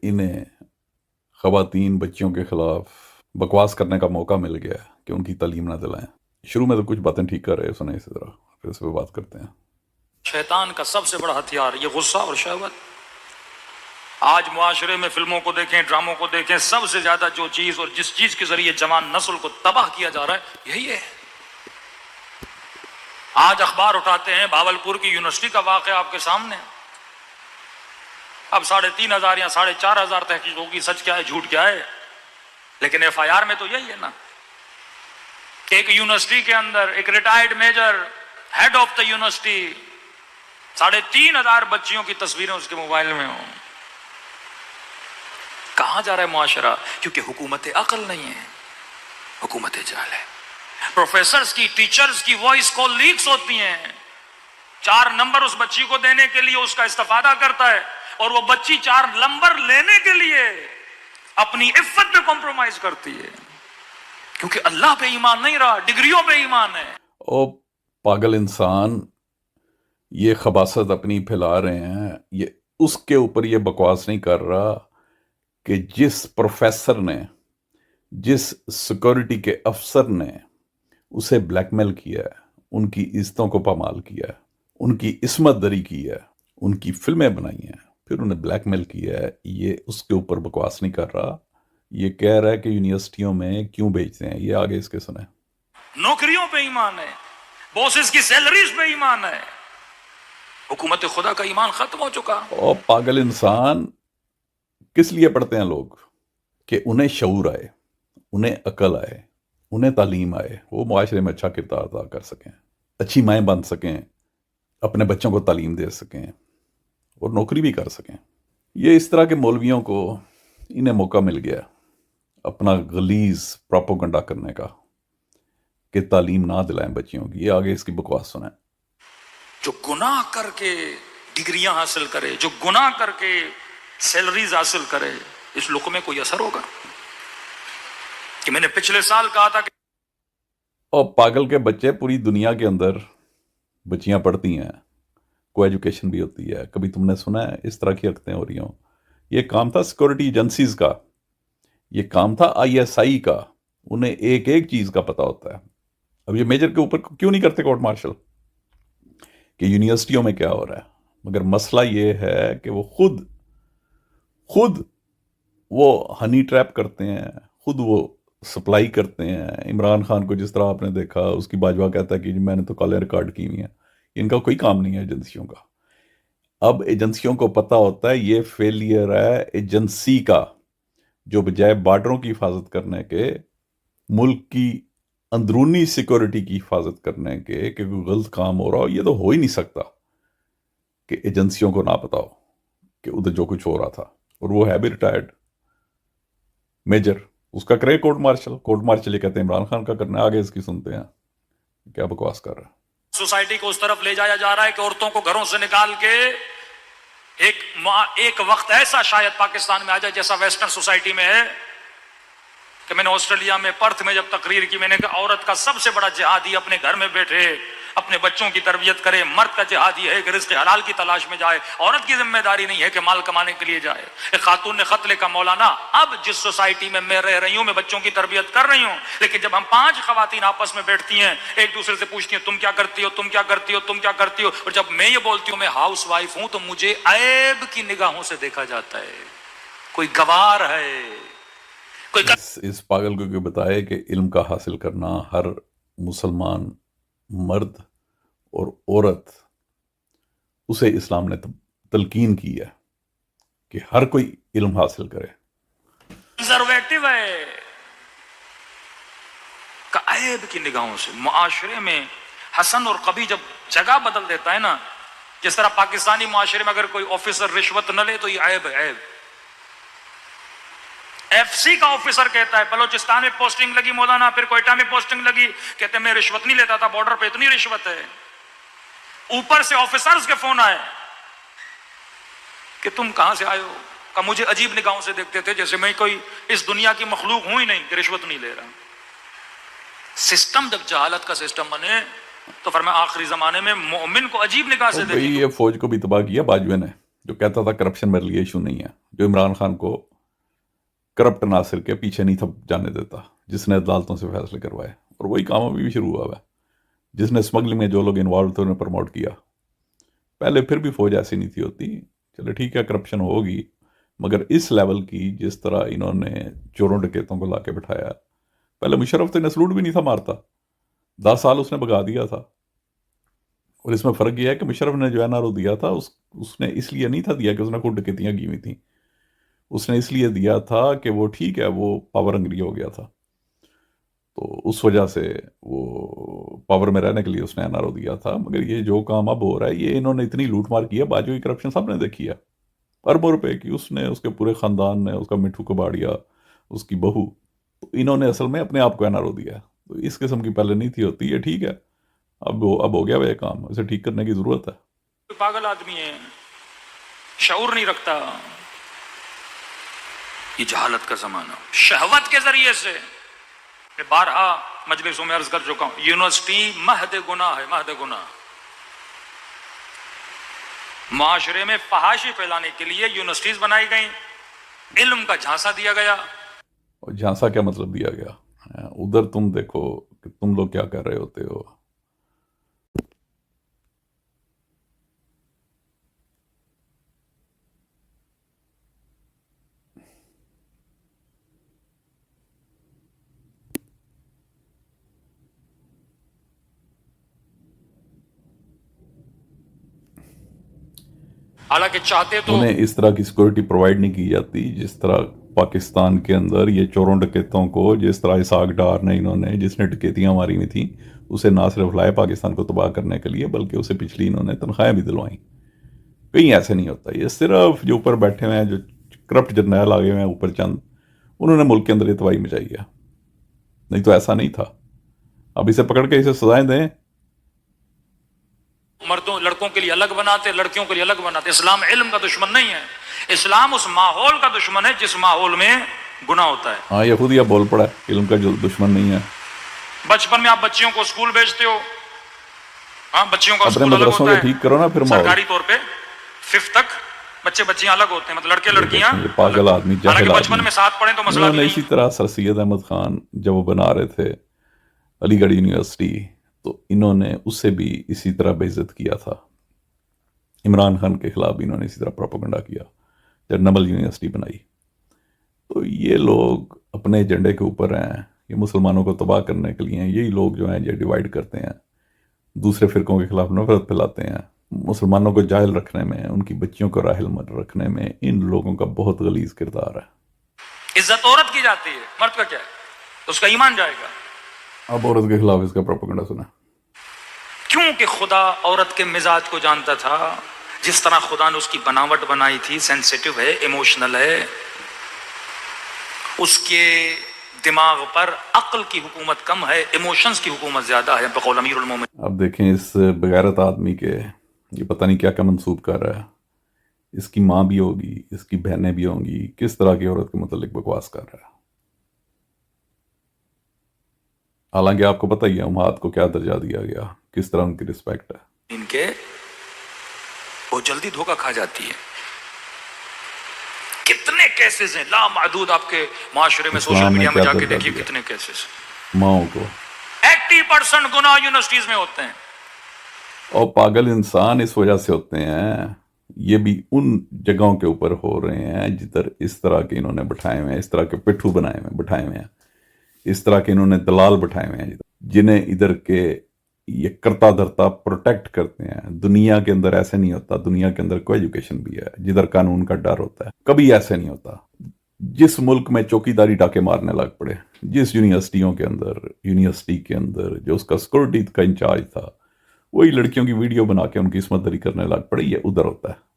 انہیں خواتین بچیوں کے خلاف بکواس کرنے کا موقع مل گیا ہے کہ ان کی تعلیم نہ دلائیں. شروع میں تو کچھ باتیں ٹھیک کر رہے ہیں، سنیں اسی طرح پھر اس پہ بات کرتے ہیں. شیطان کا سب سے بڑا ہتھیار یہ غصہ اور شہوت. آج معاشرے میں فلموں کو دیکھیں، ڈراموں کو دیکھیں، سب سے زیادہ جو چیز اور جس چیز کے ذریعے جوان نسل کو تباہ کیا جا رہا ہے یہی ہے. آج اخبار اٹھاتے ہیں، بھاولپور کی یونیورسٹی کا واقعہ آپ کے سامنے. اب 3,500 یا 4,500 تحقیق ہوگی سچ کیا ہے جھوٹ کیا ہے، لیکن ایف آئی آر میں تو یہی ہے نا کہ ایک یونیورسٹی کے اندر ایک retired major head of the university 3,500 بچیوں کی تصویریں اس کے موبائل میں ہوں. کہاں جا رہا ہے معاشرہ؟ کیونکہ حکومت عقل نہیں ہے، حکومت جہل ہے. پروفیسرز کی، ٹیچرز کی وائس کال لیکس ہوتی ہیں. 4 نمبر اس بچی کو دینے کے لیے اس کا استفادہ کرتا ہے، اور وہ بچی 4 نمبر لینے کے لیے اپنی عفت پہ کمپرومائز کرتی ہے، کیونکہ اللہ پہ ایمان نہیں رہا، ڈگریوں پہ ایمان ہے. او پاگل انسان، یہ خباثت اپنی پھیلا رہے ہیں. یہ اس کے اوپر یہ بکواس نہیں کر رہا کہ جس پروفیسر نے، جس سیکورٹی کے افسر نے اسے بلیک میل کیا ہے، ان کی عزتوں کو پامال کیا ہے، ان کی عصمت دری کی ہے، ان کی فلمیں بنائی ہیں، پھر انہیں بلیک میل کیا ہے، یہ اس کے اوپر بکواس نہیں کر رہا. یہ کہہ رہا ہے کہ یونیورسٹیوں میں کیوں بیچتے ہیں. یہ آگے اس کے سنیں. نوکریوں پہ ایمان ہے، بوسز کی سیلریز پہ ایمان ہے، حکومت خدا کا ایمان ختم ہو چکا. اور پاگل انسان، کس لیے پڑھتے ہیں لوگ؟ کہ انہیں شعور آئے، انہیں عقل آئے، انہیں تعلیم آئے، وہ معاشرے میں اچھا کردار ادا کر سکیں، اچھی مائیں بن سکیں، اپنے بچوں کو تعلیم دے سکیں اور نوکری بھی کر سکیں. یہ اس طرح کے مولویوں کو انہیں موقع مل گیا اپنا غلیظ پروپیگنڈا کرنے کا کہ تعلیم نہ دلائیں بچیوں کی. یہ آگے اس کی بکواس سنیں. جو گناہ کر کے ڈگریاں حاصل کرے، جو گناہ کر کے سیلریز حاصل کرے، اس لقمے میں کوئی اثر ہوگا؟ کہ میں نے پچھلے سال کہا تھا کہ اور پاگل کے بچے پوری دنیا کے اندر بچیاں پڑھتی ہیں، کو ایجوکیشن بھی ہوتی ہے. کبھی تم نے سنا ہے اس طرح کی حرکتیں ہو رہی ہوں؟ یہ کام تھا سیکورٹی ایجنسیز کا، یہ کام تھا ISI کا. انہیں ایک ایک چیز کا پتہ ہوتا ہے. اب یہ میجر کے اوپر کیوں نہیں کرتے کورٹ مارشل کہ یونیورسٹیوں میں کیا ہو رہا ہے؟ مگر مسئلہ یہ ہے کہ وہ خود وہ ہنی ٹریپ کرتے ہیں، خود وہ سپلائی کرتے ہیں. عمران خان کو جس طرح آپ نے دیکھا، اس کی باجوہ کہتا ہے کہ میں نے تو کالیں ریکارڈ کی ہوئی ہیں. ان کا کوئی کام نہیں ہے ایجنسیوں کا. اب ایجنسیوں کو پتہ ہوتا ہے یہ فیلئر ہے ایجنسی کا، جو بجائے بارڈروں کی حفاظت کرنے کے، ملک کی اندرونی سیکورٹی کی حفاظت کرنے کے، کہ کوئی غلط کام ہو رہا ہو. یہ تو ہو ہی نہیں سکتا کہ ایجنسیوں کو نہ پتا ہو کہ ادھر جو کچھ ہو رہا تھا. اور وہ ہے بھی ریٹائرڈ میجر، اس کا کرے کورٹ مارشل یہ کہتے ہیں عمران خان کا کرنا ہے. آگے اس کی سنتے ہیں کیا بکواس کر رہا ہے. سوسائٹی کو اس طرف لے جایا جا رہا ہے کہ عورتوں کو گھروں سے نکال کے ایک وقت ایسا شاید پاکستان میں آ جائے جیسا ویسٹرن سوسائٹی میں ہے. کہ میں نے آسٹریلیا میں پرتھ میں جب تقریر کی، میں نے کہا عورت کا سب سے بڑا جہادی اپنے گھر میں بیٹھے اپنے بچوں کی تربیت کرے. مرد کا جہادی ہے کہ رزق حلال کی تلاش میں جائے. عورت کی ذمہ داری نہیں ہے کہ مال کمانے کے لیے جائے. ایک خاتون نے خط لکھا، مولانا اب جس سوسائٹی میں میں رہ رہی ہوں، میں بچوں کی تربیت کر رہی ہوں، لیکن جب ہم 5 خواتین آپس میں بیٹھتی ہیں، ایک دوسرے سے پوچھتی ہیں تم کیا کرتی ہو، تم کیا کرتی ہو، تم کیا کرتی ہو، اور جب میں یہ بولتی ہوں میں ہاؤس وائف ہوں، تو مجھے عیب کی نگاہوں سے دیکھا جاتا ہے. کوئی گوار ہے، کوئی اس پاگل کو بتائے کہ علم کا حاصل کرنا ہر مسلمان مرد اور عورت، اسے اسلام نے تلقین کی ہے کہ ہر کوئی علم حاصل کرے. کنزرویٹو ہے کہ عیب کی نگاہوں سے. معاشرے میں حسن اور قبیح جب جگہ بدل دیتا ہے نا، جس طرح پاکستانی معاشرے میں اگر کوئی آفیسر رشوت نہ لے تو یہ عیب ہے. عیب FC کا آفیسر کہتا ہے بلوچستان میں پوسٹنگ لگی مولانا، پھر کوئٹہ میں پوسٹنگ لگی، کہتے ہیں میں رشوت نہیں لیتا تھا، بارڈر پہ اتنی رشوت ہے. اوپر سے آفیسرز کے فون آئے کہ تم کہاں سے آئے ہو، کہ مجھے عجیب نگاہوں سے دیکھتے تھے جیسے میں کوئی اس دنیا کی مخلوق ہوں ہی نہیں کہ رشوت نہیں لے رہا. سسٹم جب جہالت کا سسٹم بنے تو فرمایا آخری زمانے میں مومن کو عجیب نگاہ سے دیکھیں. یہ فوج کو بھی تباہ کیا باجوے نے، جو کہتا تھا کرپشن میرے لیے ایشو نہیں ہے. جو عمران خان کو کرپٹ ناصر کے پیچھے نہیں تھا جانے دیتا، جس نے عدالتوں سے فیصلے کروائے، اور وہی کام ابھی بھی شروع ہوا ہے، جس نے اسمگلنگ میں جو لوگ انوالو تھے انہیں پروموٹ کیا۔ پہلے پھر بھی فوج ایسی نہیں تھی ہوتی، چلے ٹھیک ہے کرپشن ہوگی، مگر اس لیول کی جس طرح انہوں نے چوروں ڈکیتوں کو لا کے بٹھایا۔ پہلے مشرف تو انہیں سلوٹ بھی نہیں تھا مارتا، 10 سال اس نے بگا دیا تھا۔ اور اس میں فرق یہ ہے کہ مشرف نے جو این آر او دیا تھا اس نے اس لیے نہیں تھا دیا کہ اس نے خود ڈکیتیاں کی ہوئی تھیں، اس نے اس لیے دیا تھا کہ وہ ٹھیک ہے وہ پاور ہنگری ہو گیا تھا، تو اس وجہ سے وہ پاور میں رہنے کے لیے اس نے این آر او دیا تھا۔ مگر یہ جو کام اب ہو رہا ہے، یہ انہوں نے اتنی لوٹ مار کی ہے، باجوئی کرپشن سب نے دیکھی ہے، اربوں روپے کی، اس نے، اس کے پورے خاندان نے، اس کا مٹھو کباڑیا، اس کی بہو، تو انہوں نے اصل میں اپنے آپ کو این آر او دیا ہے۔ تو اس قسم کی پہلے نہیں تھی ہوتی، یہ ٹھیک ہے، اب ہو گیا وہ یہ کام، اسے ٹھیک کرنے کی ضرورت ہے۔ پاگل آدمی ہے، شعور نہیں رکھتا، یہ جہالت کا زمانہ، شہوت کے ذریعے سے۔ میں بارہا مجلسوں میں عرض کر چکا ہوں، یونیورسٹی مہد گناہ ہے، مہد گناہ۔ معاشرے میں فحاشی پھیلانے کے لیے یونیورسٹیز بنائی گئیں، علم کا جھانسا دیا گیا۔ اور جھانسا کیا مطلب دیا گیا؟ ادھر تم دیکھو کہ تم لوگ کیا کر رہے ہوتے ہو۔ حالانکہ چاہتے تو انہیں اس طرح کی سیکورٹی پرووائڈ نہیں کی جاتی جس طرح پاکستان کے اندر یہ چوروں ڈکیتوں کو، جس طرح اسحاق ڈار نے، انہوں نے جس نے ڈکیتیاں ماری ہوئی تھیں، اسے نہ صرف لائے پاکستان کو تباہ کرنے کے لیے، بلکہ اسے پچھلی انہوں نے تنخواہیں بھی دلوائیں۔ کہیں ایسے نہیں ہوتا، یہ صرف جو اوپر بیٹھے ہوئے ہیں، جو کرپٹ جرنیل آگے ہوئے ہیں اوپر چند، انہوں نے ملک کے اندر یہ تباہی مچائی ہے، نہیں تو ایسا نہیں تھا۔ اب اسے پکڑ کے اسے سزائیں دیں۔ مردوں لڑکوں کے لیے الگ بناتے، لڑکیوں کے لیے الگ بناتے۔ اسلام علم کا دشمن نہیں ہے، اسلام اس ماحول کا دشمن ہے جس ماحول میں گناہ ہوتا ہے۔ ہاں، یہ خود یہ بول پڑا ہے، علم کا جو دشمن نہیں ہے۔ بچپن میں آپ بچیوں کو اسکول بھیجتے ہو، ہاں بچیوں کا اپنے اسکول الگ مدرسوں ہوتا کے ہے، ٹھیک کرو نا پھر ماحول۔ سرکاری طور پہ 5 تک بچے بچیاں الگ ہوتے ہیں، مطلب لڑکے لڑکیاں یہ پاگل آدمی، جاہل حالانکہ آدمی۔ بچپن میں ساتھ پڑھیں تو مسئلہ انہوں بھی نے نہیں۔ اسی طرح سر سید احمد خان جب وہ بنا رہے تھے علی گڑھ یونیورسٹی، تو انہوں نے اس سے بھی اسی طرح بے عزت کیا تھا۔ عمران خان کے خلاف بھی انہوں نے اسی طرح پروپیگنڈا کیا جب نمل یونیورسٹی بنائی۔ تو یہ لوگ اپنے ایجنڈے کے اوپر ہیں، یہ مسلمانوں کو تباہ کرنے کے لیے ہیں۔ یہی لوگ جو ہیں یہ ڈیوائیڈ کرتے ہیں، دوسرے فرقوں کے خلاف نفرت پھیلاتے ہیں، مسلمانوں کو جاہل رکھنے میں، ان کی بچیوں کو راہل رکھنے میں ان لوگوں کا بہت غلیظ کردار ہے۔ عزت عورت کی جاتی ہے، مرد کا کیا ہے؟ اس کا ایمان جائے گا۔ اب عورت کے خلاف اس کا پروپیگنڈا سنا۔ کیونکہ خدا عورت کے مزاج کو جانتا تھا، جس طرح خدا نے اس کی بناوٹ بنائی تھی، سینسیٹیو ہے، ایموشنل ہے، اس کے دماغ پر عقل کی حکومت کم ہے، ایموشنز کی حکومت زیادہ ہے، بقول امیر المومنین۔ اب دیکھیں اس بغیرت آدمی کے، یہ پتہ نہیں کیا کیا منسوب کر رہا ہے۔ اس کی ماں بھی ہوگی، اس کی بہنیں بھی ہوں گی، کس طرح کی عورت کے متعلق بکواس کر رہا ہے۔ حالانکہ آپ کو پتہ ہی ہے امہات کو کیا درجہ دیا گیا، کس طرح ان کی رسپیکٹ ہے۔ ان کے وہ جلدی دھوکہ کھا جاتی ہے۔ کتنے کیسز ہیں لامحدود، آپ کے معاشرے میں سوشل اسلام نے میڈیا میں کیا جا کے درجہ دیکھیے دیا کتنے کیسز۔ ماؤں کو۔ 80% گناہ یونیورسٹیز میں ہوتے ہیں۔ اور پاگل انسان اس وجہ سے ہوتے ہیں، یہ بھی ان جگہوں کے اوپر ہو رہے ہیں جدھر اس طرح کے انہوں نے بٹھائے ہوئے ہیں، اس طرح کے پٹھو بٹھائے ہوئے ہیں، اس طرح کے انہوں نے دلال بٹھائے ہوئے ہیں، جنہیں ادھر کے یہ کرتا دھرتا پروٹیکٹ کرتے ہیں۔ دنیا کے اندر ایسے نہیں ہوتا، دنیا کے اندر کوئی ایجوکیشن بھی ہے جدھر قانون کا ڈر ہوتا ہے، کبھی ایسے نہیں ہوتا۔ جس ملک میں چوکیداری ڈاکے مارنے لگ پڑے، جس یونیورسٹی کے اندر جو اس کا سیکورٹی کا انچارج تھا، وہی لڑکیوں کی ویڈیو بنا کے ان کی عصمت دری کرنے لگ پڑے، یہ ادھر ہوتا ہے۔